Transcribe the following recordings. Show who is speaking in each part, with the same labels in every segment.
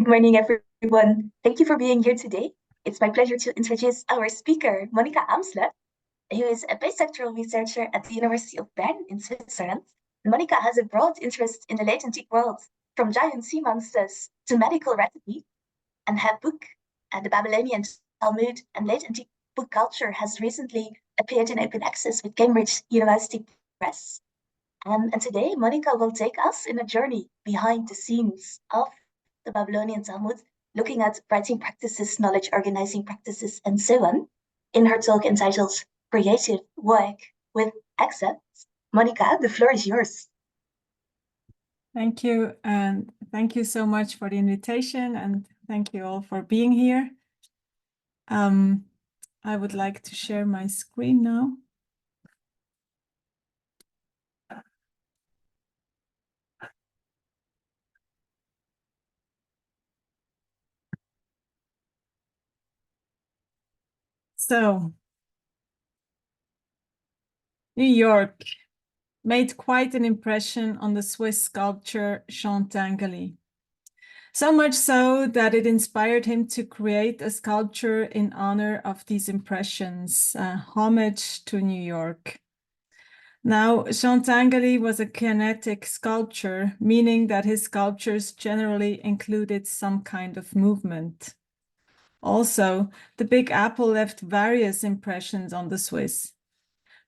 Speaker 1: morning, everyone. Thank you for being here today. It's my pleasure to introduce our speaker, Monika Amsler, who is a postdoctoral researcher at the University of Bern in Switzerland. Monika has a broad interest in the late antique world, from giant sea monsters to medical recipe, and her book, The Babylonian Talmud and Late Antique Book Culture, has recently appeared in open access with Cambridge University Press. And today, Monika will take us in a journey behind the scenes of the Babylonian Talmud, looking at writing practices, knowledge organizing practices, and so on, in her talk entitled Creative Work with Excerpts. Monika, the floor is yours.
Speaker 2: Thank you, and thank you so much for the invitation, and thank you all for being here. I would like to share my screen now. So, New York made quite an impression on the Swiss sculptor Jean Tinguely. So much so that it inspired him to create a sculpture in honor of these impressions, homage to New York. Now, Jean Tinguely was a kinetic sculptor, meaning that his sculptures generally included some kind of movement. Also, the Big Apple left various impressions on the Swiss.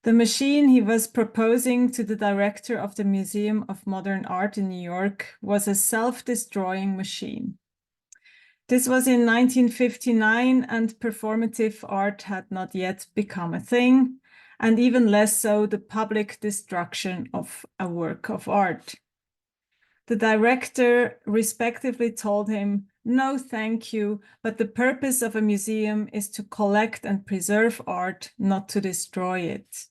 Speaker 2: The machine he was proposing to the director of the Museum of Modern Art in New York was a self-destroying machine. This was in 1959, and performative art had not yet become a thing, and even less so the public destruction of a work of art. The director respectively told him, "No, thank you, but the purpose of a museum is to collect and preserve art, not to destroy it."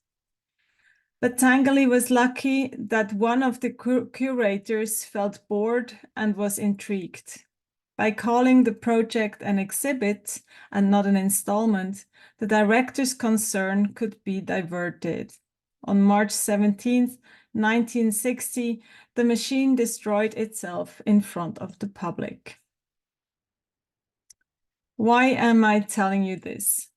Speaker 2: But Tinguely was lucky that one of the curators felt bored and was intrigued. By calling the project an exhibit and not an installment, the director's concern could be diverted. On March 17th, 1960, the machine destroyed itself in front of the public. Why am I telling you this?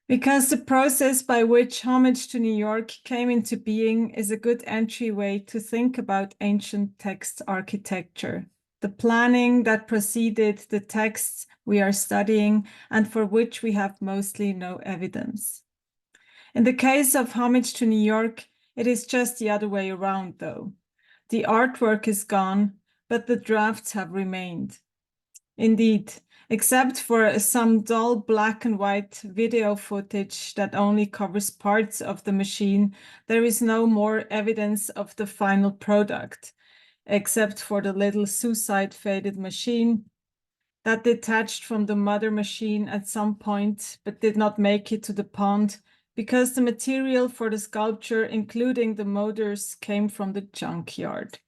Speaker 2: Because the process by which homage to New York came into being is a good entryway to think about ancient text architecture, the planning that preceded the texts we are studying and for which we have mostly no evidence. In the case of homage to New York, it is just the other way around, though. The artwork is gone, but the drafts have remained. Indeed, except for some dull black and white video footage that only covers parts of the machine, there is no more evidence of the final product, except for the little suicide-faded machine that detached from the mother machine at some point, but did not make it to the pond because the material for the sculpture, including the motors, came from the junkyard.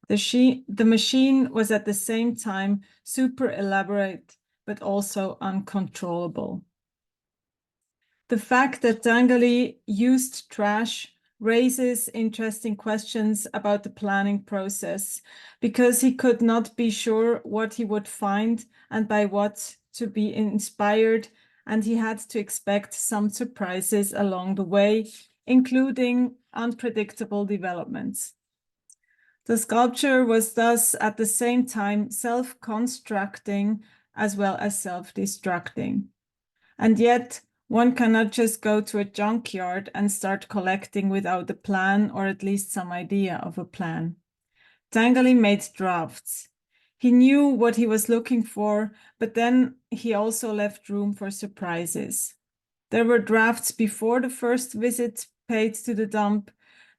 Speaker 2: The machine was at the same time super elaborate, but also uncontrollable. The fact that Tinguely used trash raises interesting questions about the planning process, because he could not be sure what he would find and by what to be inspired, and he had to expect some surprises along the way, including unpredictable developments. The sculpture was thus at the same time self-constructing as well as self-destructing. And yet, one cannot just go to a junkyard and start collecting without a plan, or at least some idea of a plan. Tinguely made drafts. He knew what he was looking for, but then he also left room for surprises. There were drafts before the first visit paid to the dump.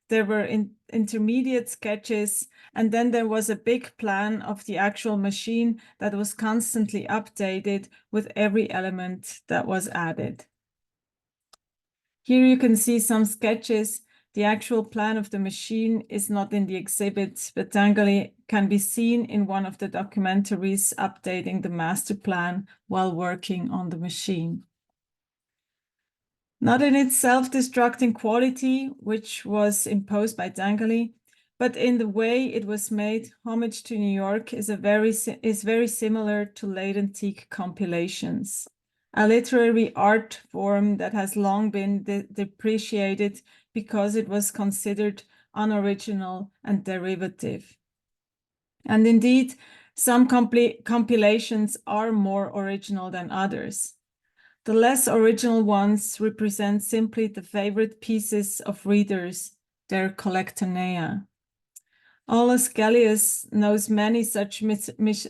Speaker 2: There were intermediate sketches, and then there was a big plan of the actual machine that was constantly updated with every element that was added. Here you can see some sketches. The actual plan of the machine is not in the exhibit, but Tinguely can be seen in one of the documentaries updating the master plan while working on the machine. Not in its self-destructing quality, which was imposed by Tinguely, but in the way it was made, homage to New York is very similar to late antique compilations, a literary art form that has long been depreciated because it was considered unoriginal and derivative. And indeed, some compilations are more original than others. The less original ones represent simply the favorite pieces of readers, their collectanea. Aulus Gellius knows many such miscellanies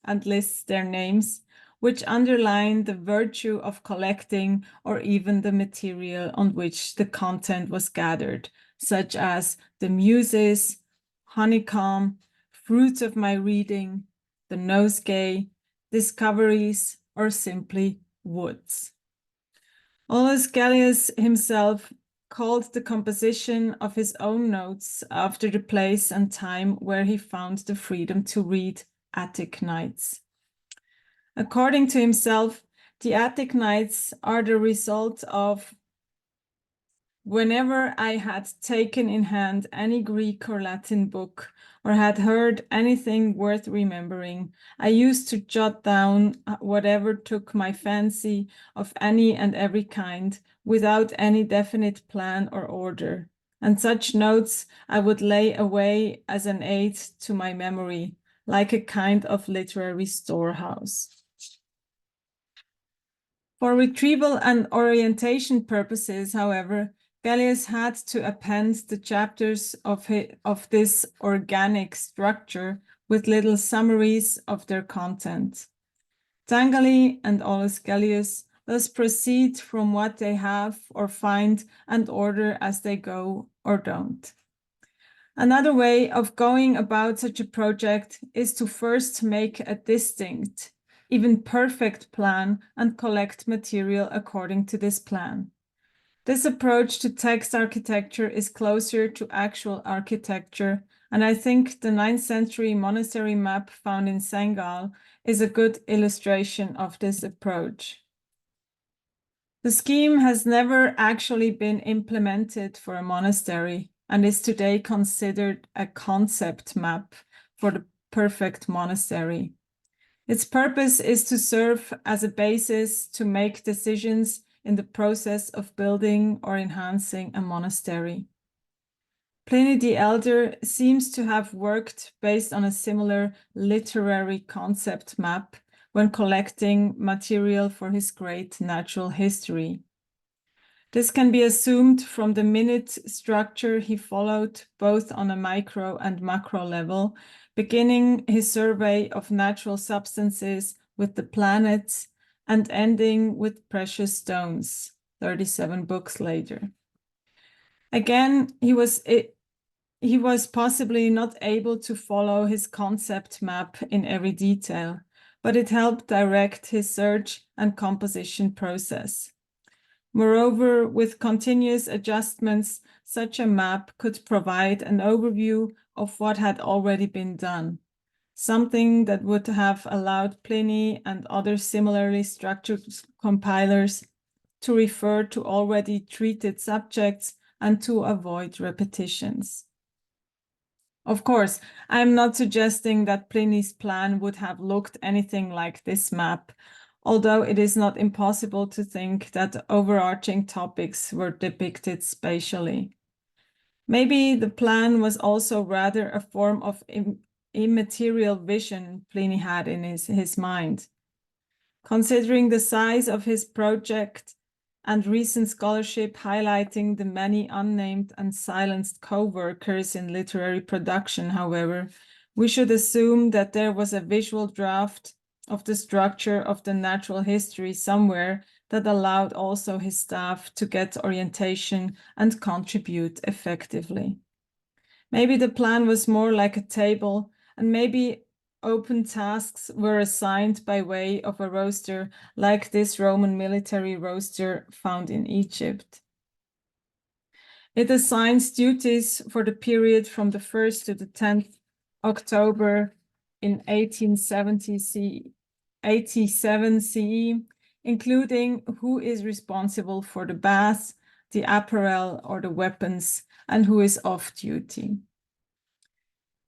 Speaker 2: and lists their names, which underline the virtue of collecting or even the material on which the content was gathered, such as the Muses, honeycomb, fruits of my reading, the nosegay, discoveries, or simply woods. Aulus Gellius himself called the composition of his own notes after the place and time where he found the freedom to read Attic Nights. According to himself, the Attic Nights are the result of whenever I had taken in hand any Greek or Latin book, or had heard anything worth remembering, I used to jot down whatever took my fancy of any and every kind, without any definite plan or order. And such notes I would lay away as an aid to my memory, like a kind of literary storehouse. For retrieval and orientation purposes, however, Gellius had to append the chapters of this organic structure with little summaries of their content. Tangali and Aulus Gellius thus proceed from what they have or find and order as they go or don't. Another way of going about such a project is to first make a distinct, even perfect plan and collect material according to this plan. This approach to text architecture is closer to actual architecture, and I think the 9th century monastery map found in Senegal is a good illustration of this approach. The scheme has never actually been implemented for a monastery and is today considered a concept map for the perfect monastery. Its purpose is to serve as a basis to make decisions in the process of building or enhancing a monastery. Pliny the Elder seems to have worked based on a similar literary concept map when collecting material for his great natural history. This can be assumed from the minute structure he followed both on a micro and macro level, beginning his survey of natural substances with the planets and ending with precious stones, 37 books later. Again, he was possibly not able to follow his concept map in every detail, but it helped direct his search and composition process. Moreover, with continuous adjustments, such a map could provide an overview of what had already been done, something that would have allowed Pliny and other similarly structured compilers to refer to already treated subjects and to avoid repetitions. Of course, I am not suggesting that Pliny's plan would have looked anything like this map, although it is not impossible to think that overarching topics were depicted spatially. Maybe the plan was also rather a form of immaterial vision Pliny had in his mind. Considering the size of his project and recent scholarship highlighting the many unnamed and silenced co-workers in literary production, however, we should assume that there was a visual draft of the structure of the natural history somewhere that allowed also his staff to get orientation and contribute effectively. Maybe the plan was more like a table, and maybe open tasks were assigned by way of a roster like this Roman military roster found in Egypt. It assigns duties for the period from the 1st to the 10th October in 87 CE, including who is responsible for the baths, the apparel or the weapons, and who is off duty.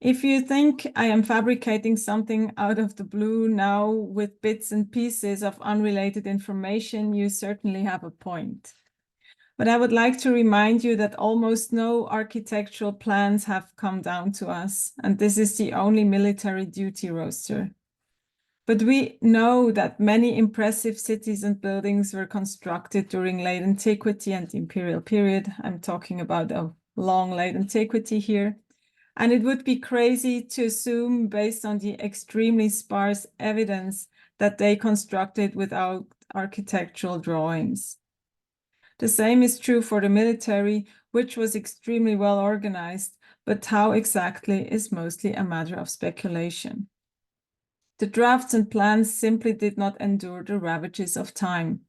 Speaker 2: If you think I am fabricating something out of the blue now with bits and pieces of unrelated information, you certainly have a point. But I would like to remind you that almost no architectural plans have come down to us, and this is the only military duty roster. But we know that many impressive cities and buildings were constructed during late antiquity and the imperial period. I'm talking about a long late antiquity here. And it would be crazy to assume, based on the extremely sparse evidence, that they constructed without architectural drawings. The same is true for the military, which was extremely well organized, but how exactly is mostly a matter of speculation. The drafts and plans simply did not endure the ravages of time.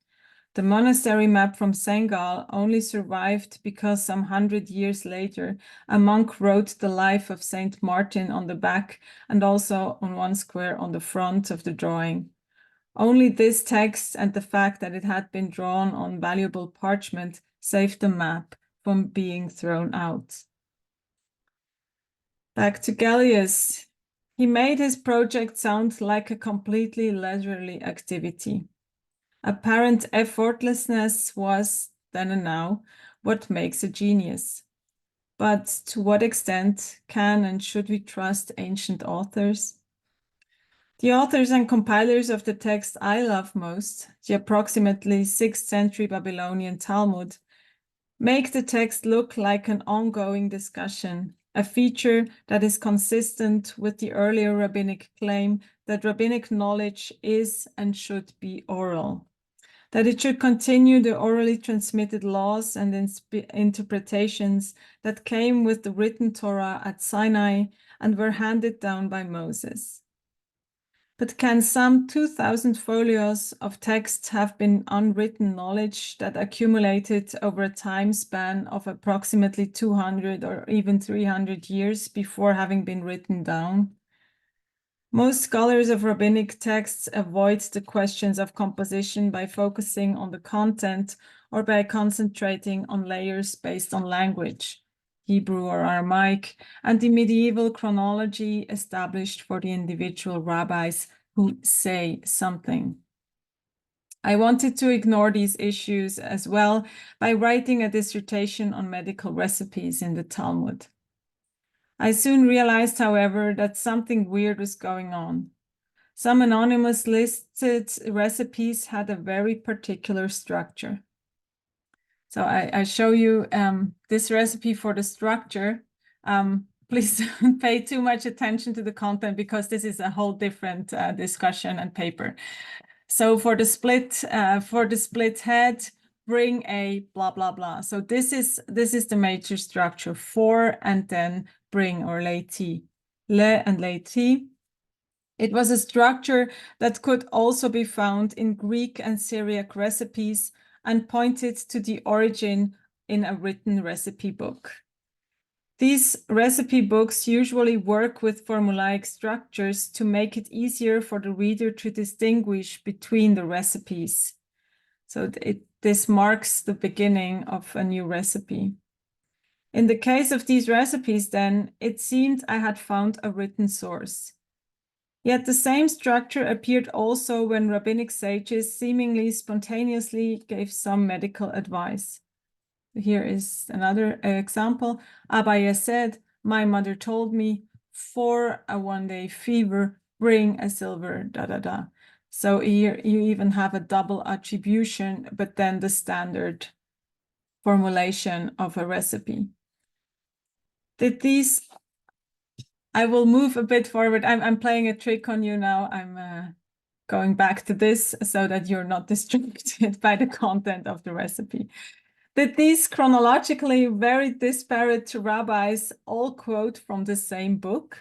Speaker 2: The monastery map from Senegal only survived because some 100 years later, a monk wrote the life of Saint Martin on the back and also on one square on the front of the drawing. Only this text and the fact that it had been drawn on valuable parchment saved the map from being thrown out. Back to Gallius. He made his project sound like a completely leisurely activity. Apparent effortlessness was, then and now, what makes a genius. But to what extent can and should we trust ancient authors? The authors and compilers of the text I love most, the approximately 6th century Babylonian Talmud, make the text look like an ongoing discussion, a feature that is consistent with the earlier rabbinic claim that rabbinic knowledge is and should be oral, that it should continue the orally transmitted laws and interpretations that came with the written Torah at Sinai and were handed down by Moses. But can some 2,000 folios of text have been unwritten knowledge that accumulated over a time span of approximately 200 or even 300 years before having been written down? Most scholars of rabbinic texts avoid the questions of composition by focusing on the content or by concentrating on layers based on language, Hebrew or Aramaic, and the medieval chronology established for the individual rabbis who say something. I wanted to ignore these issues as well by writing a dissertation on medical recipes in the Talmud. I soon realized, however, that something weird was going on. Some anonymous listed recipes had a very particular structure. So I show you this recipe for the structure. Please don't pay too much attention to the content because this is a whole different discussion and paper. So for the split head, bring a blah blah blah. So this is the major structure for and then bring or leiti, le and leiti. It was a structure that could also be found in Greek and Syriac recipes and pointed to the origin in a written recipe book. These recipe books usually work with formulaic structures to make it easier for the reader to distinguish between the recipes. So this marks the beginning of a new recipe. In the case of these recipes, then, it seemed I had found a written source. Yet the same structure appeared also when rabbinic sages seemingly spontaneously gave some medical advice. Here is another example. Abaya said, "My mother told me, for a one-day fever, bring a silver da-da-da." So here you even have a double attribution, but then the standard formulation of a recipe. Did these... I will move a bit forward. I'm playing a trick on you now. I'm going back to this so that you're not distracted by the content of the recipe. Did these chronologically very disparate rabbis all quote from the same book?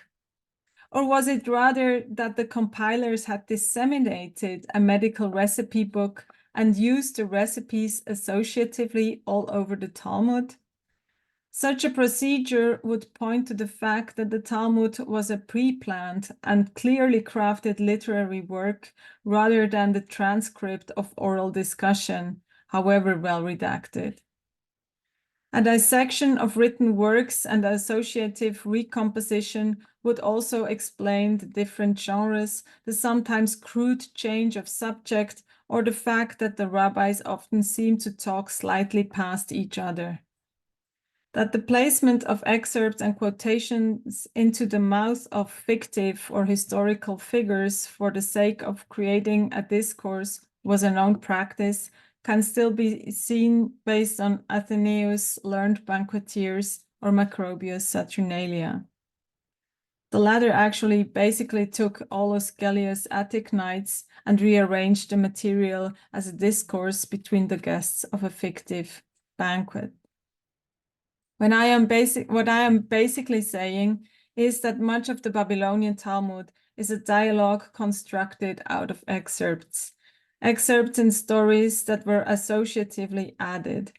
Speaker 2: Or was it rather that the compilers had disseminated a medical recipe book and used the recipes associatively all over the Talmud? Such a procedure would point to the fact that the Talmud was a pre-planned and clearly crafted literary work rather than the transcript of oral discussion, however well redacted. A dissection of written works and associative recomposition would also explain the different genres, the sometimes crude change of subject, or the fact that the rabbis often seem to talk slightly past each other. That the placement of excerpts and quotations into the mouth of fictive or historical figures for the sake of creating a discourse was a known practice can still be seen based on Athenaeus' learned banqueteers or Macrobius' Saturnalia. The latter actually basically took Aulus Gellius' Attic Nights and rearranged the material as a discourse between the guests of a fictive banquet. What I am basically saying is that much of the Babylonian Talmud is a dialogue constructed out of excerpts and stories that were associatively added.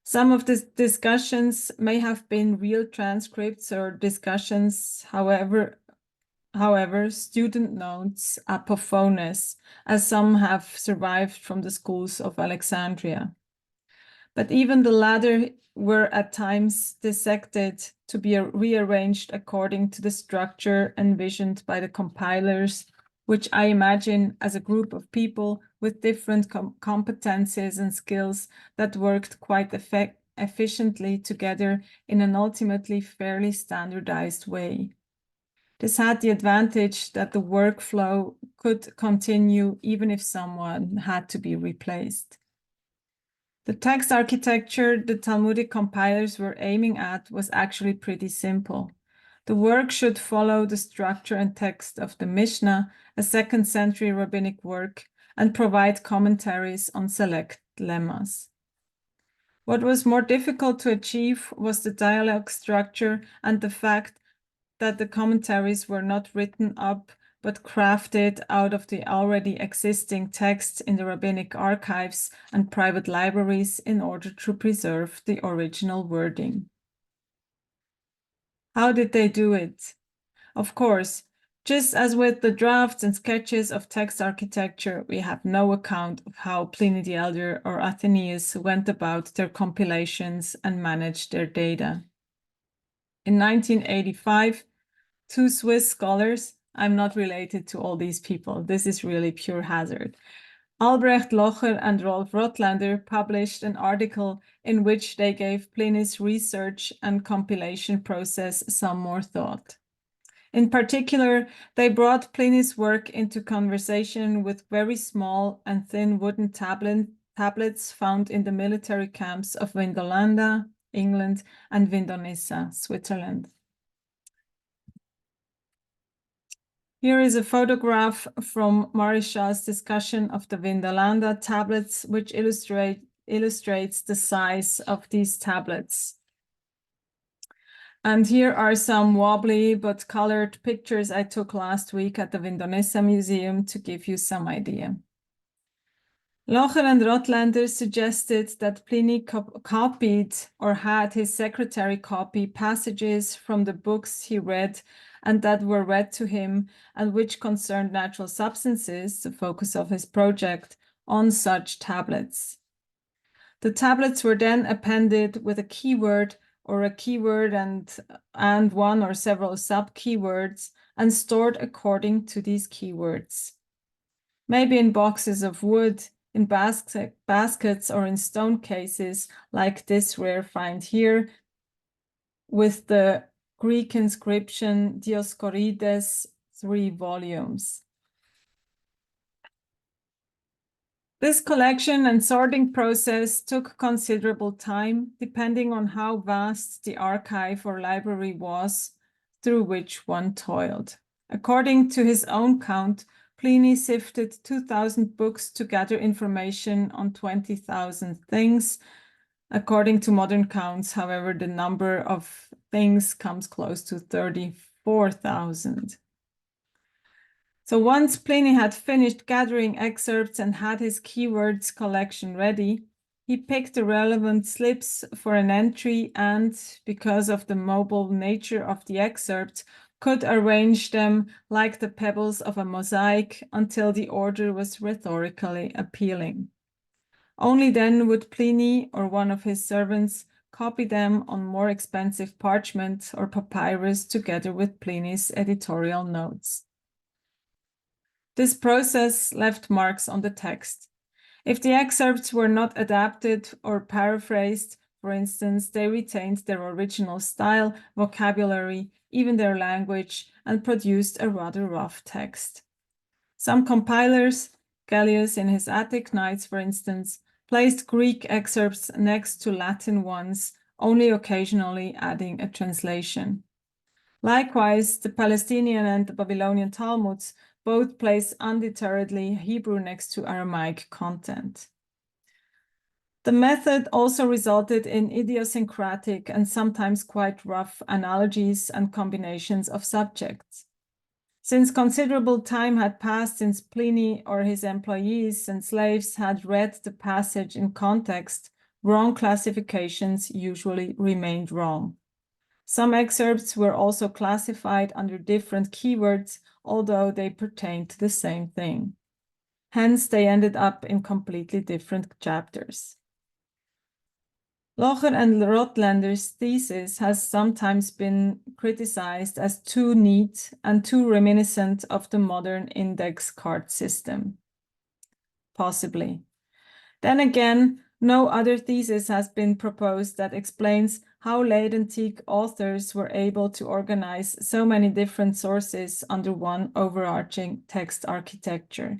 Speaker 2: Some of the discussions may have been real transcripts or discussions, however, student notes apophones, as some have survived from the schools of Alexandria. But even the latter were at times dissected to be rearranged according to the structure envisioned by the compilers, which I imagine as a group of people with different competencies and skills that worked quite efficiently together in an ultimately fairly standardized way. This had the advantage that the workflow could continue even if someone had to be replaced. The text architecture the Talmudic compilers were aiming at was actually pretty simple. The work should follow the structure and text of the Mishnah, a 2nd century rabbinic work, and provide commentaries on select lemmas. What was more difficult to achieve was the dialogue structure and the fact that the commentaries were not written up but crafted out of the already existing texts in the rabbinic archives and private libraries in order to preserve the original wording. How did they do it? Of course, just as with the drafts and sketches of text architecture, we have no account of how Pliny the Elder or Athenaeus went about their compilations and managed their data. In 1985, 2 Swiss scholars, I'm not related to all these people, this is really pure hazard, Albrecht Locher and Rolf Rotlander published an article in which they gave Pliny's research and compilation process some more thought. In particular, they brought Pliny's work into conversation with very small and thin wooden tablets found in the military camps of Vindolanda, England, and Vindonissa, Switzerland. Here is a photograph from Maréchal's discussion of the Vindolanda tablets, which illustrates the size of these tablets. And here are some wobbly but colored pictures I took last week at the Vindonissa Museum to give you some idea. Locher and Rotlander suggested that Pliny copied or had his secretary copy passages from the books he read and that were read to him and which concerned natural substances, the focus of his project, on such tablets. The tablets were then appended with a keyword or a keyword and one or several sub-keywords and stored according to these keywords. Maybe in boxes of wood, in baskets or in stone cases like this rare find here with the Greek inscription Dioscorides, 3 volumes. This collection and sorting process took considerable time, depending on how vast the archive or library was through which one toiled. According to his own count, Pliny sifted 2,000 books to gather information on 20,000 things. According to modern counts, however, the number of things comes close to 34,000. So once Pliny had finished gathering excerpts and had his keywords collection ready, he picked the relevant slips for an entry and, because of the mobile nature of the excerpt, could arrange them like the pebbles of a mosaic until the order was rhetorically appealing. Only then would Pliny or one of his servants copy them on more expensive parchment or papyrus together with Pliny's editorial notes. This process left marks on the text. If the excerpts were not adapted or paraphrased, for instance, they retained their original style, vocabulary, even their language, and produced a rather rough text. Some compilers, Gellius in his Attic Nights, for instance, placed Greek excerpts next to Latin ones, only occasionally adding a translation. Likewise, the Palestinian and the Babylonian Talmuds both place undeterredly Hebrew next to Aramaic content. The method also resulted in idiosyncratic and sometimes quite rough analogies and combinations of subjects. Since considerable time had passed since Pliny or his employees and slaves had read the passage in context, wrong classifications usually remained wrong. Some excerpts were also classified under different keywords, although they pertained to the same thing. Hence, they ended up in completely different chapters. Locher and Rotlander's thesis has sometimes been criticized as too neat and too reminiscent of the modern index card system. Possibly. Then again, no other thesis has been proposed that explains how late antique authors were able to organize so many different sources under one overarching text architecture.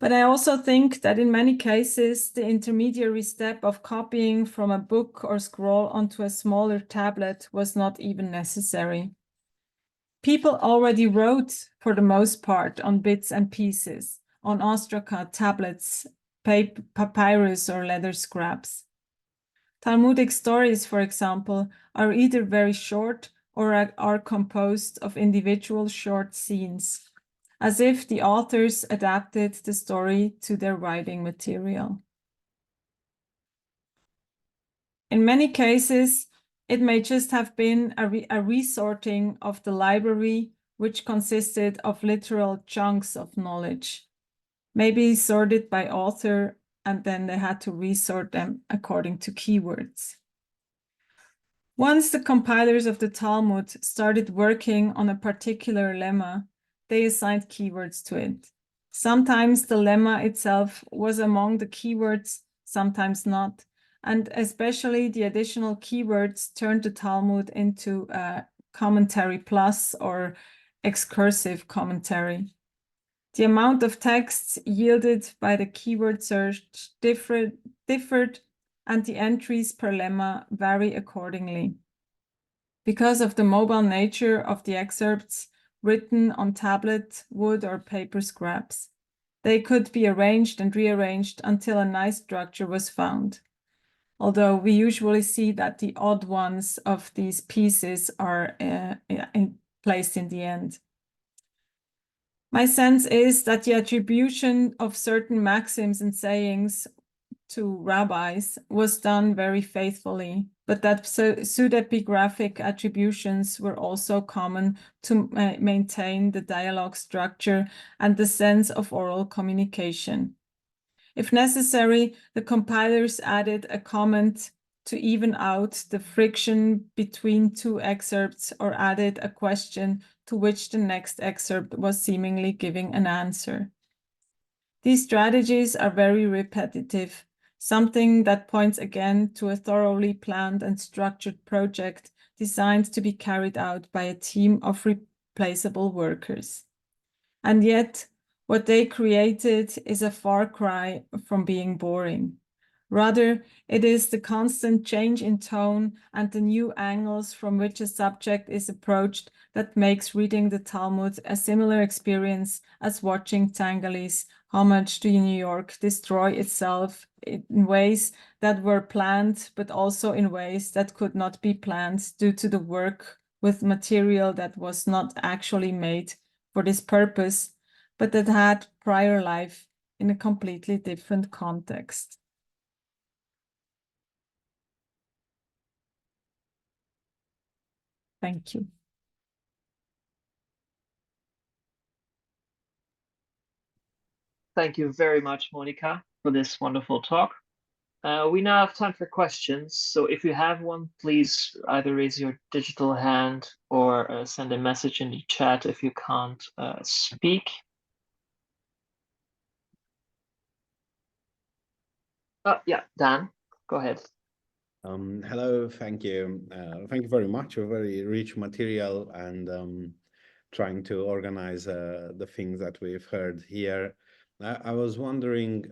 Speaker 2: But I also think that in many cases, the intermediary step of copying from a book or scroll onto a smaller tablet was not even necessary. People already wrote, for the most part, on bits and pieces, on ostraca, tablets, papyrus, or leather scraps. Talmudic stories, for example, are either very short or are composed of individual short scenes, as if the authors adapted the story to their writing material. In many cases, it may just have been a resorting of the library, which consisted of literal chunks of knowledge, maybe sorted by author, and then they had to resort them according to keywords. Once the compilers of the Talmud started working on a particular lemma, they assigned keywords to it. Sometimes the lemma itself was among the keywords, sometimes not, and especially the additional keywords turned the Talmud into a commentary plus or excursive commentary. The amount of texts yielded by the keyword search differed, and the entries per lemma vary accordingly. Because of the mobile nature of the excerpts written on tablet, wood, or paper scraps, they could be arranged and rearranged until a nice structure was found. Although we usually see that the odd ones of these pieces are placed in the end. My sense is that the attribution of certain maxims and sayings to rabbis was done very faithfully, but that pseudepigraphic attributions were also common to maintain the dialogue structure and the sense of oral communication. If necessary, the compilers added a comment to even out the friction between two excerpts or added a question to which the next excerpt was seemingly giving an answer. These strategies are very repetitive, something that points again to a thoroughly planned and structured project designed to be carried out by a team of replaceable workers. And yet, what they created is a far cry from being boring. Rather, it is the constant change in tone and the new angles from which a subject is approached that makes reading the Talmud a similar experience as watching Tangali's Homage to New York destroy itself in ways that were planned, but also in ways that could not be planned due to the work with material that was not actually made for this purpose, but that had prior life in a completely different context. Thank you.
Speaker 3: Thank you very much, Monika, for this wonderful talk. We now have time for questions. So if you have one, please either raise your digital hand or send a message in the chat if you can't speak. Oh, yeah, Dan, go ahead.
Speaker 4: Hello, thank you. Thank you very much. A very rich material and trying to organize the things that we've heard here. I was wondering,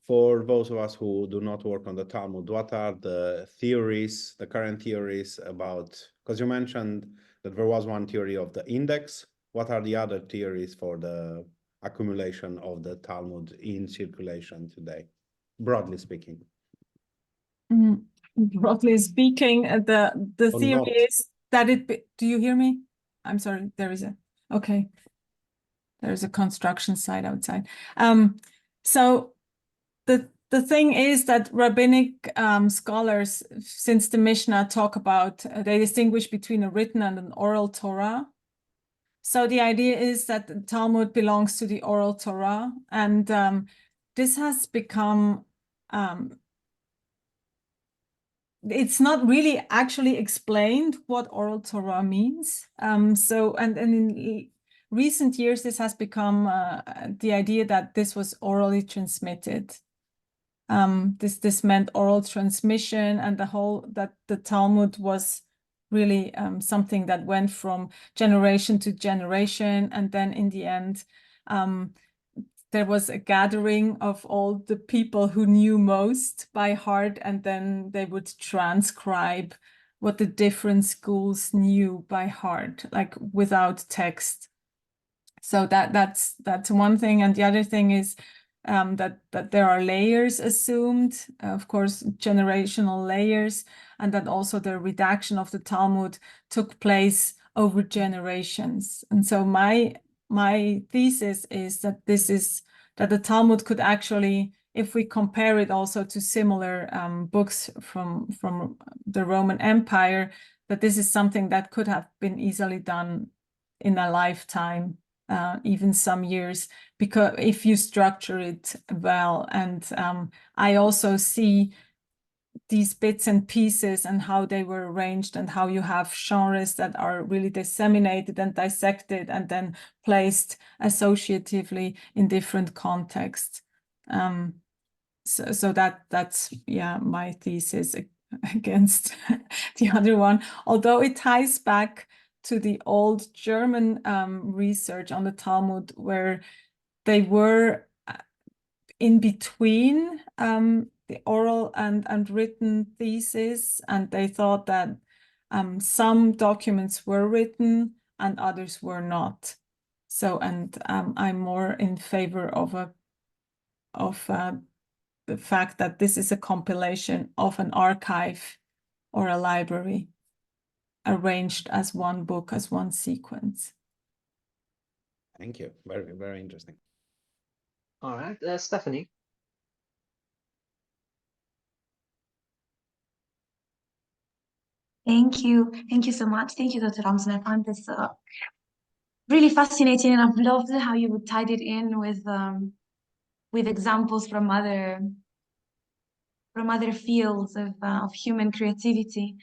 Speaker 4: for those of us who do not work on the Talmud, what are the theories, the current theories about, because you mentioned that there was one theory of the index. What are the other theories for the accumulation of the Talmud in circulation today, broadly speaking?
Speaker 2: Broadly speaking, the
Speaker 4: Or
Speaker 2: theory
Speaker 4: not?
Speaker 2: is that do you hear me? I'm sorry, okay. There's a construction site outside. So the thing is that rabbinic scholars, since the Mishnah talk about, they distinguish between a written and an oral Torah. So the idea is that the Talmud belongs to the oral Torah, and this has become, it's not really actually explained what oral Torah means. So, and in recent years, this has become the idea that this was orally transmitted. This meant oral transmission, and that the Talmud was really something that went from generation to generation, and then in the end, there was a gathering of all the people who knew most by heart, and then they would transcribe what the different schools knew by heart, like without text. So that's one thing, and the other thing is that there are layers assumed, of course, generational layers, and that also the redaction of the Talmud took place over generations. And so my thesis is that that the Talmud could actually, if we compare it also to similar books from the Roman Empire, that this is something that could have been easily done in a lifetime. Even some years, because if you structure it well. And I also see these bits and pieces and how they were arranged, and how you have genres that are really disseminated and dissected and then placed associatively in different contexts. So that's my thesis against the other one, although it ties back to the old German research on the Talmud, where they were in between the oral and written thesis, and they thought that some documents were written and others were not. So, and I'm more in favor of the fact that this is a compilation of an archive or a library arranged as one book, as one sequence.
Speaker 4: Thank you. Very, very interesting.
Speaker 3: All right, Stephanie.
Speaker 1: Thank you. Thank you so much. Thank you, Dr. Ramsden. I found this really fascinating, and I've loved how you tied it in with examples from other fields of human creativity.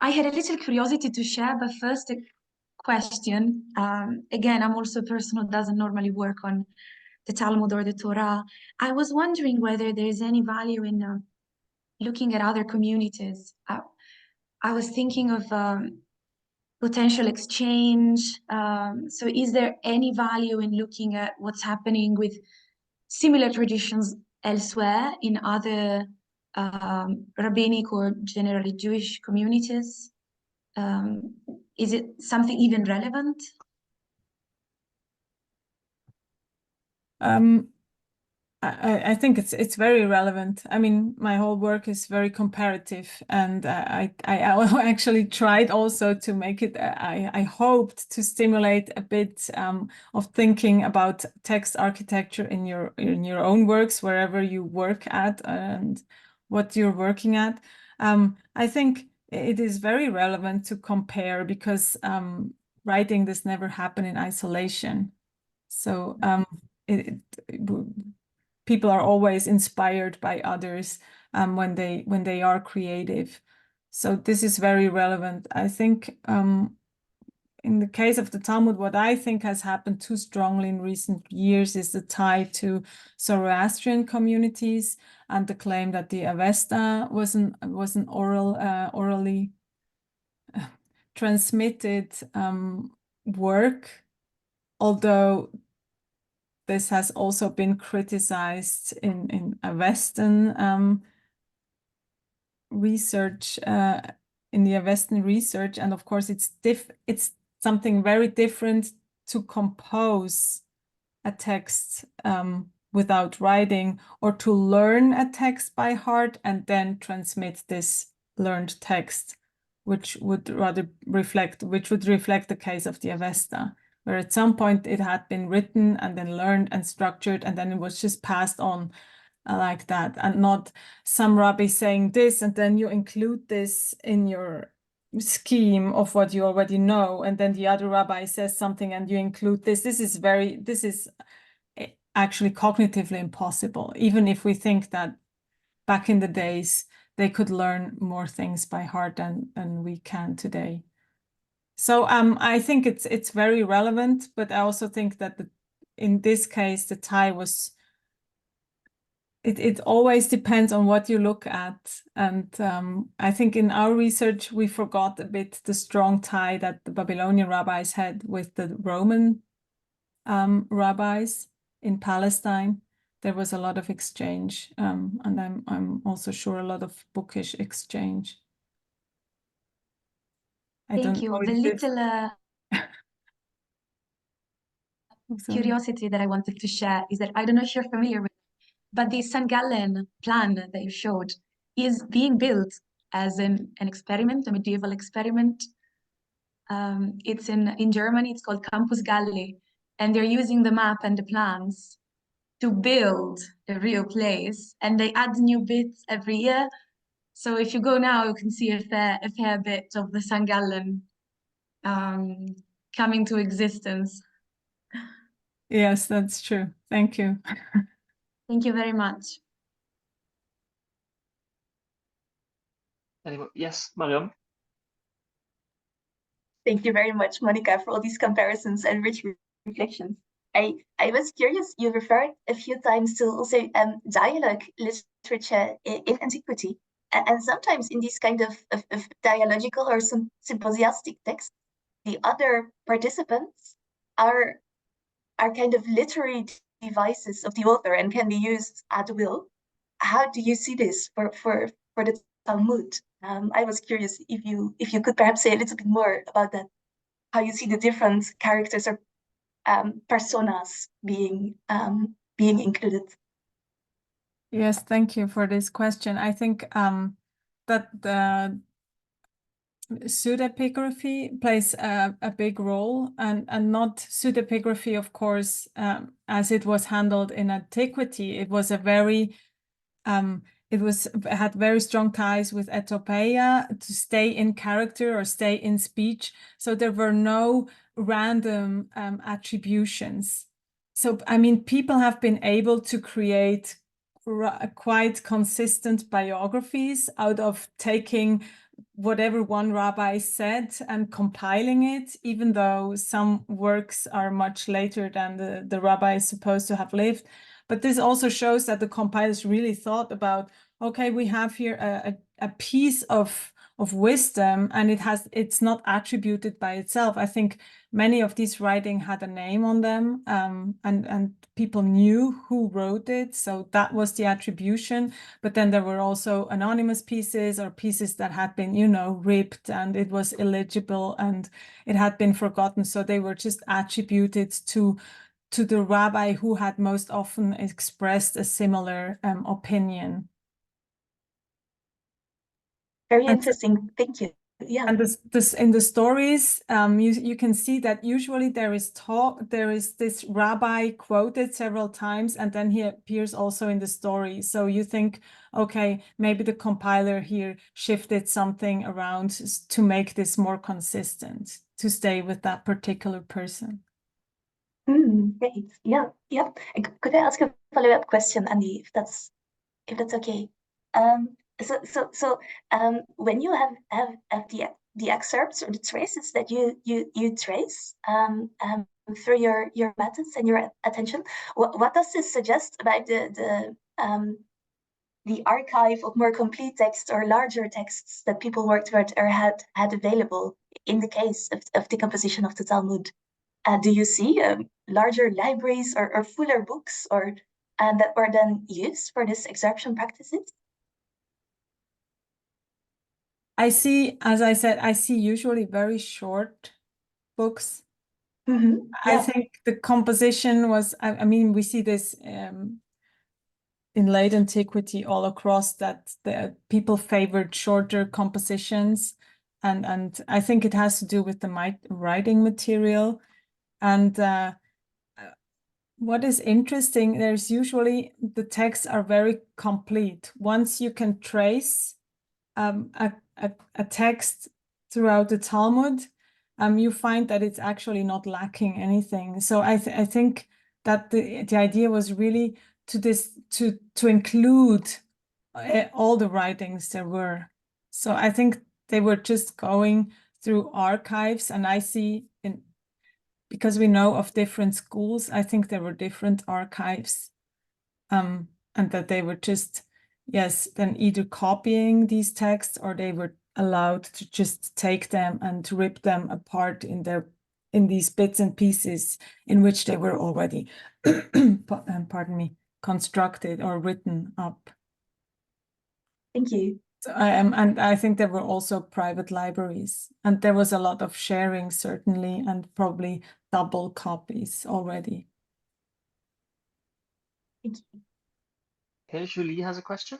Speaker 1: I had a little curiosity to share, but first a question. Again, I'm also a person who doesn't normally work on the Talmud or the Torah. I was wondering whether there's any value in looking at other communities. I was thinking of potential exchange. So is there any value in looking at what's happening with similar traditions elsewhere in other rabbinic or generally Jewish communities? Is it something even relevant?
Speaker 2: I think it's very relevant. I mean, my whole work is very comparative, and I actually tried also to make it. I hoped to stimulate a bit of thinking about text architecture in your own works, wherever you work at and what you're working at. I think it is very relevant to compare, because writing this never happened in isolation. So people are always inspired by others when they are creative. So this is very relevant. I think in the case of the Talmud, what I think has happened too strongly in recent years is the tie to Zoroastrian communities and the claim that the Avesta was an orally transmitted work, although this has also been criticized in a Western research, in the Western research, and of course it's something very different to compose a text without writing, or to learn a text by heart and then transmit this learned text, which would reflect the case of the Avesta, where at some point it had been written and then learned and structured, and then it was just passed on like that, and not some rabbi saying this and then you include this in your scheme of what you already know, and then the other rabbi says something and you include this. This is actually cognitively impossible, even if we think that back in the days they could learn more things by heart than we can today. So I think it's very relevant, but I also think that in this case the tie was, it always depends on what you look at. And I think in our research, we forgot a bit the strong tie that the Babylonian rabbis had with the Roman rabbis in Palestine. There was a lot of exchange, and I'm also sure a lot of bookish exchange.
Speaker 1: Thank you. The little curiosity that I wanted to share is that I don't know if you're familiar with, but the St. Gallen plan that you showed is being built as an experiment, a medieval experiment. It's in Germany, it's called Campus Galli, and they're using the map and the plans to build a real place, and they add new bits every year. So if you go now, you can see a fair bit of the St. Gallen coming to existence.
Speaker 2: Yes, that's true. Thank you.
Speaker 1: Thank you very much.
Speaker 3: Anyway, yes, Mariam.
Speaker 1: Thank you very much, Monika, for all these comparisons and rich reflections. I was curious, you referred a few times to also dialogue literature in antiquity. And sometimes in these kind of dialogical or symposiastic texts, the other participants are kind of literary devices of the author and can be used at will. How do you see this for the Talmud? I was curious if you could perhaps say a little bit more about that, how you see the different characters or personas being included.
Speaker 2: Yes, thank you for this question. I think that the pseudepigraphy plays a big role, and not pseudepigraphy, of course, as it was handled in antiquity. It was a very it had very strong ties with etopeia, to stay in character or stay in speech. So there were no random attributions. So, I mean, people have been able to create quite consistent biographies out of taking whatever one rabbi said and compiling it, even though some works are much later than the rabbi is supposed to have lived. But this also shows that the compilers really thought about, okay, we have here a piece of wisdom, and it's not attributed by itself. I think many of these writings had a name on them, and people knew who wrote it, so that was the attribution. But then there were also anonymous pieces, or pieces that had been, ripped, and it was illegible and it had been forgotten, so they were just attributed to the rabbi who had most often expressed a similar opinion.
Speaker 1: Very interesting. Thank you. Yeah.
Speaker 2: And this in the stories, you can see that usually there is this rabbi quoted several times, and then he appears also in the story. So you think, okay, maybe the compiler here shifted something around to make this more consistent, to stay with that particular person.
Speaker 1: Great. Yeah. Could I ask a follow-up question, Andy, if that's okay? When you have the excerpts or the traces that you trace through your methods and your attention, what does this suggest about the archive of more complete texts or larger texts that people worked with or had available in the case of the composition of the Talmud? Do you see larger libraries or fuller books or that were then used for this excerption practices?
Speaker 2: I see, as I said, I see usually very short books. I think the composition was, I mean, we see this in late antiquity all across, that the people favored shorter compositions. And I think it has to do with the writing material. And what is interesting, there's usually the texts are very complete. Once you can trace a text throughout the Talmud, you find that it's actually not lacking anything. So I think that the idea was really to include all the writings there were. So I think they were just going through archives, and I see because we know of different schools, I think there were different archives, and that they were just, yes, then either copying these texts or they were allowed to just take them and to rip them apart in these bits and pieces in which they were already, pardon me, constructed or written up.
Speaker 1: Thank you.
Speaker 2: And I think there were also private libraries, and there was a lot of sharing, certainly, and probably double copies already.
Speaker 1: Thank you.
Speaker 3: Okay, Julie has a question.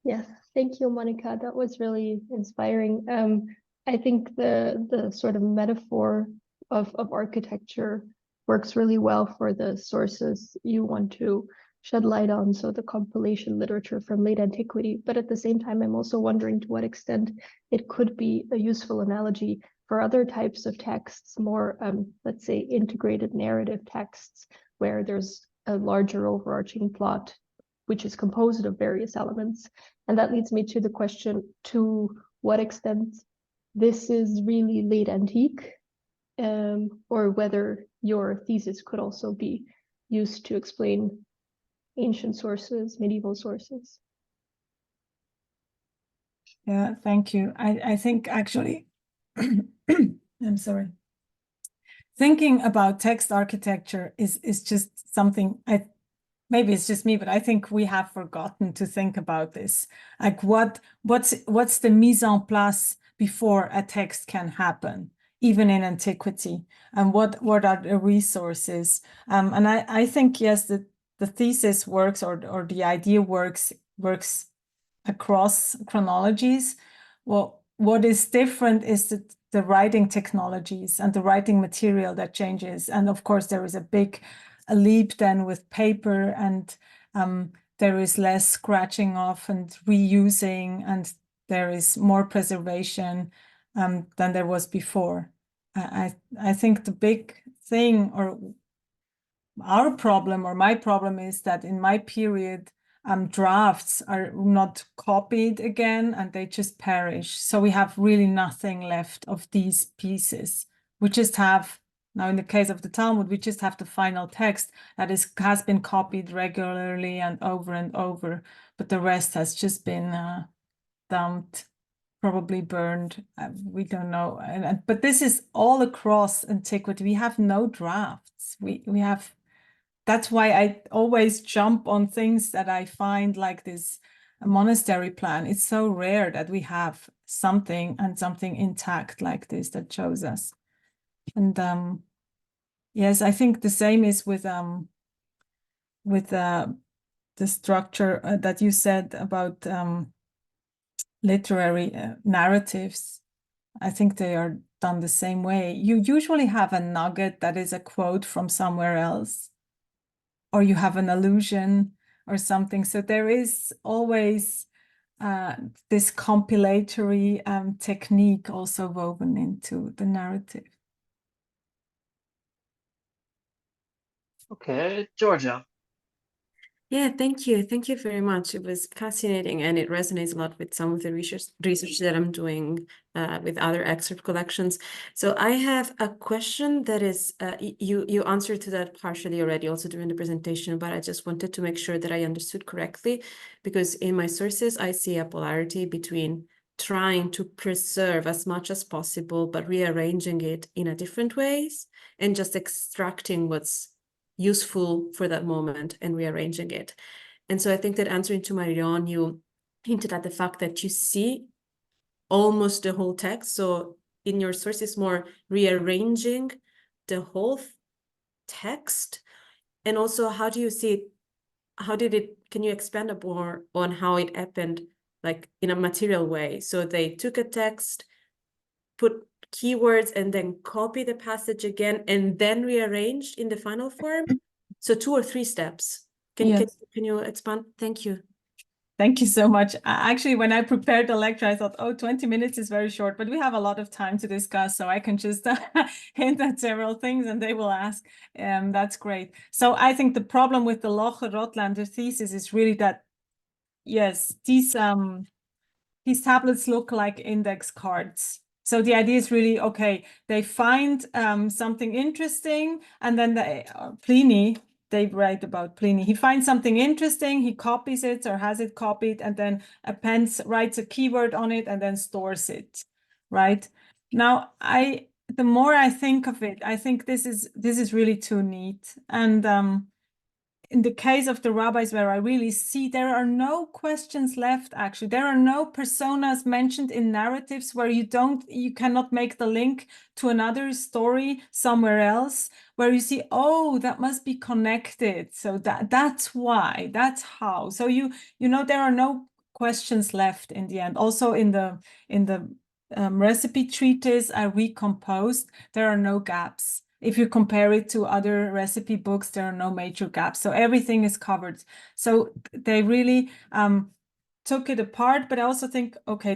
Speaker 5: Yes, thank you, Monika. That was really inspiring. I think the sort of metaphor of architecture works really well for the sources you want to shed light on, so the compilation literature from late antiquity. But at the same time, I'm also wondering to what extent it could be a useful analogy for other types of texts, more, let's say, integrated narrative texts, where there's a larger overarching plot, which is composed of various elements. And that leads me to the question, to what extent this is really late antique, or whether your thesis could also be used to explain ancient sources, medieval sources.
Speaker 2: Yeah, thank you. I think actually, I'm sorry. Thinking about text architecture is just something, maybe it's just me, but I think we have forgotten to think about this. Like what's the mise en place before a text can happen, even in antiquity, and what are the resources? And I think, yes, the thesis works, or the idea works across chronologies. Well, what is different is that the writing technologies and the writing material that changes. And of course, there is a leap then with paper, and there is less scratching off and reusing, and there is more preservation than there was before. I think the big thing, or our problem, or my problem, is that in my period, drafts are not copied again, and they just perish. So we have really nothing left of these pieces. We just have, now in the case of the Talmud, we just have the final text that has been copied regularly and over, but the rest has just been dumped, probably burned. We don't know. But this is all across antiquity. We have no drafts. We have. That's why I always jump on things that I find, like this monastery plan. It's so rare that we have something intact like this that shows us. And yes, I think the same is with the structure that you said about literary narratives. I think they are done the same way. You usually have a nugget that is a quote from somewhere else, or you have an allusion or something. So there is always this compilatory technique also woven into the narrative.
Speaker 3: Okay, Georgia.
Speaker 6: Yeah, thank you. Thank you very much. It was fascinating, and it resonates a lot with some of the research that I'm doing with other excerpt collections. So I have a question that is, you answered to that partially already also during the presentation, but I just wanted to make sure that I understood correctly, because in my sources, I see a polarity between trying to preserve as much as possible, but rearranging it in a different ways, and just extracting what's useful for that moment and rearranging it. And so I think that answering to Marion, you hinted at the fact that you see almost the whole text. So in your sources, more rearranging the whole text. And also, how do you see it? How did it, can you expand more on how it happened, like in a material way? So they took a text, put keywords, and then copy the passage again, and then rearranged in the final form. So 2 or 3 steps. Can you expand? Thank you.
Speaker 2: Thank you so much. Actually, when I prepared the lecture, I thought, oh, 20 minutes is very short, but we have a lot of time to discuss, so I can just hint at several things and they will ask. That's great. So I think the problem with the Locher-Rotlander thesis is really that, yes, these tablets look like index cards. So the idea is really, okay, they find something interesting, and then Pliny, they write about Pliny. He finds something interesting, he copies it or has it copied, and then writes a keyword on it and then stores it, right? Now, the more I think of it, I think this is really too neat. And in the case of the rabbis, where I really see there are no questions left, actually. There are no personas mentioned in narratives where you cannot make the link to another story somewhere else, where you see, oh, that must be connected. So that's why, that's how. So there are no questions left in the end. Also in the recipe treatise I recomposed, there are no gaps. If you compare it to other recipe books, there are no major gaps. So everything is covered. So they really took it apart, but I also think, okay,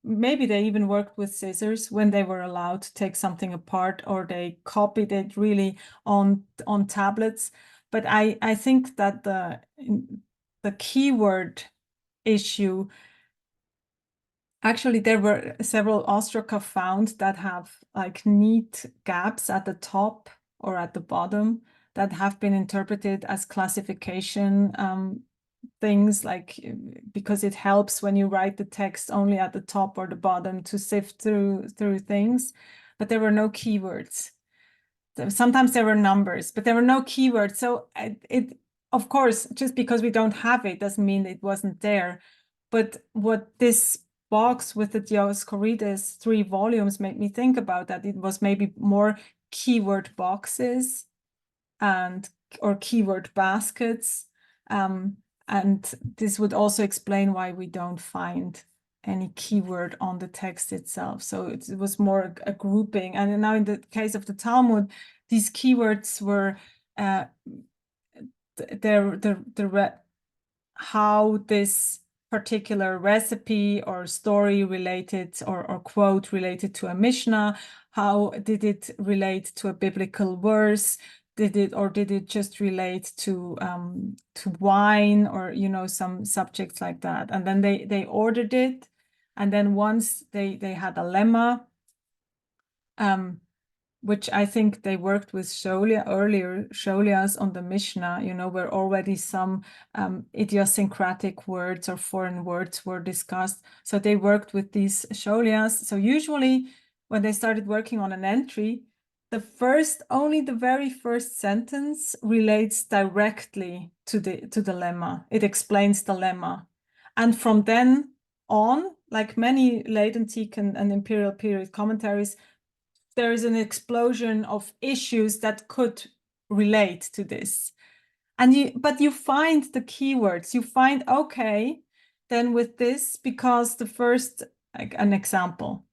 Speaker 2: maybe they even worked with scissors when they were allowed to take something apart, or they copied it really on tablets. But I think that the keyword issue, actually, there were several ostraca found that have like neat gaps at the top or at the bottom that have been interpreted as classification things, like because it helps when you write the text only at the top or the bottom to sift through things. But there were no keywords. Sometimes there were numbers, but there were no keywords. So it, of course, just because we don't have it doesn't mean it wasn't there. But what this box with the Dioscorides 3 volumes made me think about, that it was maybe more keyword boxes or keyword baskets. And this would also explain why we don't find any keyword on the text itself. So it was more a grouping. And now in the case of the Talmud, these keywords were how this particular recipe or story related or quote related to a Mishnah, how did it relate to a biblical verse, did it just relate to wine, or some subjects like that. And then they ordered it, and then once they had a lemma, which I think they worked with Sholias on the Mishnah, where already some idiosyncratic words or foreign words were discussed. So they worked with these Sholias. So usually when they started working on an entry, only the very first sentence relates directly to the lemma. It explains the lemma. And from then on, like many late antique and imperial period commentaries, there is an explosion of issues that could relate to this. But you find the keywords, you find, okay, then with this, because the first, like an example,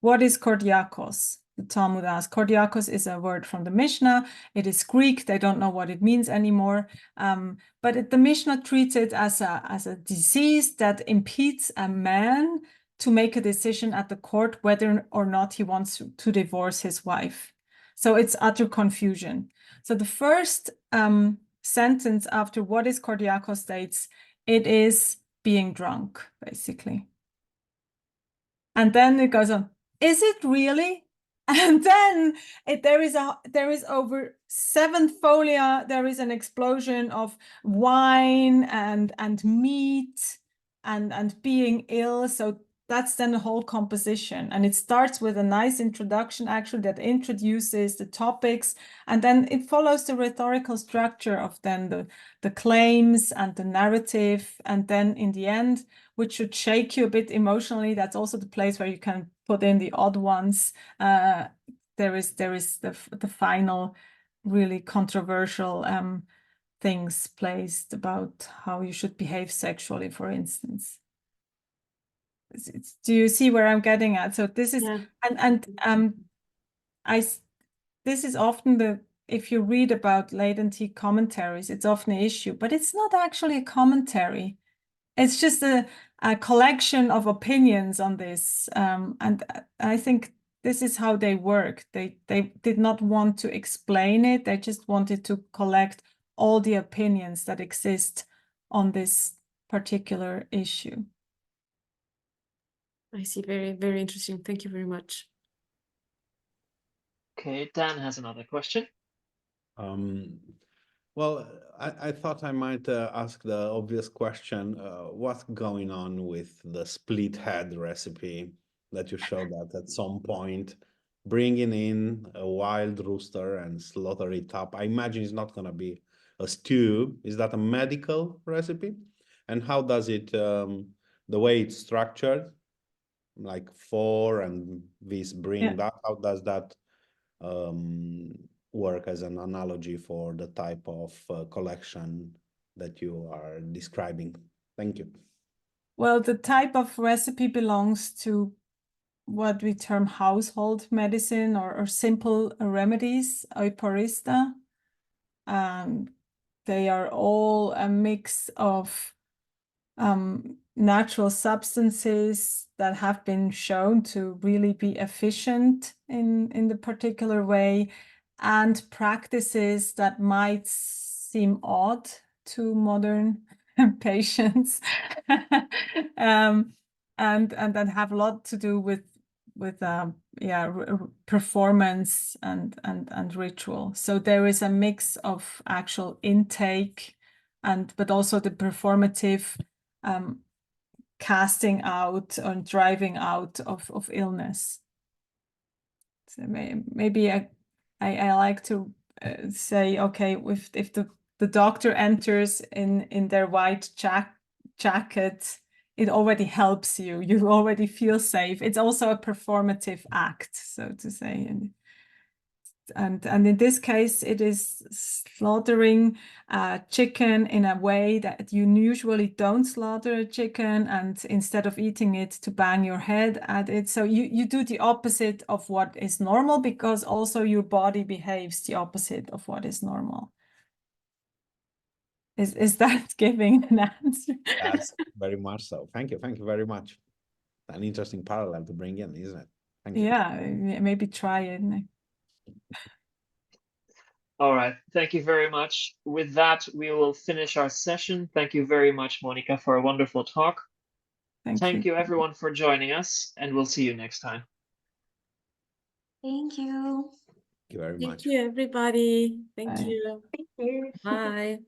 Speaker 2: what is kordiakos? The Talmud asks. Kordiakos is a word from the Mishnah. It is Greek. They don't know what it means anymore. But the Mishnah treats it as a disease that impedes a man to make a decision at the court whether or not he wants to divorce his wife. So it's utter confusion. So the first sentence after what is Kordiakos states, it is being drunk, basically. And then it goes on, is it really? And then there is over 7 folia, there is an explosion of wine and meat and being ill. So that's then the whole composition. And it starts with a nice introduction, actually, that introduces the topics. And then it follows the rhetorical structure of then the claims and the narrative. And then in the end, which should shake you a bit emotionally, that's also the place where you can put in the odd ones. There is the final really controversial things placed about how you should behave sexually, for instance. Do you see where I'm getting at? So this is this is often if you read about latency commentaries, it's often an issue, but it's not actually a commentary. It's just a collection of opinions on this. And I think this is how they work. They did not want to explain it. They just wanted to collect all the opinions that exist on this particular issue.
Speaker 6: I see. Very, very interesting. Thank you very much.
Speaker 3: Okay, Dan has another question.
Speaker 4: Well, I thought I might ask the obvious question, what's going on with the split head recipe that you showed that at some point, bringing in a wild rooster and slaughter it up? I imagine it's not going to be a stew. Is that a medical recipe? And how does it, the way it's structured, like 4 and this bring that, how does that work as an analogy for the type of collection that you are describing? Thank you.
Speaker 2: Well, the type of recipe belongs to what we term household medicine or simple remedies, euporista. They are all a mix of natural substances that have been shown to really be efficient in the particular way, and practices that might seem odd to modern patients, and that have a lot to do with performance and ritual. So there is a mix of actual intake but also the performative casting out and driving out of illness. So maybe I like to say, okay, if the doctor enters in their white jacket, it already helps you. You already feel safe. It's also a performative act, so to say. And in this case, it is slaughtering chicken in a way that you usually don't slaughter a chicken, and instead of eating it, to bang your head at it. So you do the opposite of what is normal, because also your body behaves the opposite of what is normal. Is that giving an answer?
Speaker 4: Yes, very much so. Thank you. Thank you very much. An interesting parallel to bring in, isn't it? Thank you.
Speaker 2: Yeah, maybe try it.
Speaker 3: All right, thank you very much. With that, we will finish our session. Thank you very much, Monika, for a wonderful talk. Thank you everyone for joining us, and we'll see you next time.
Speaker 1: Thank you.
Speaker 4: Thank you very much.
Speaker 6: Thank you, everybody. Thank
Speaker 2: Bye.
Speaker 6: you.
Speaker 1: Thank you.
Speaker 6: Bye.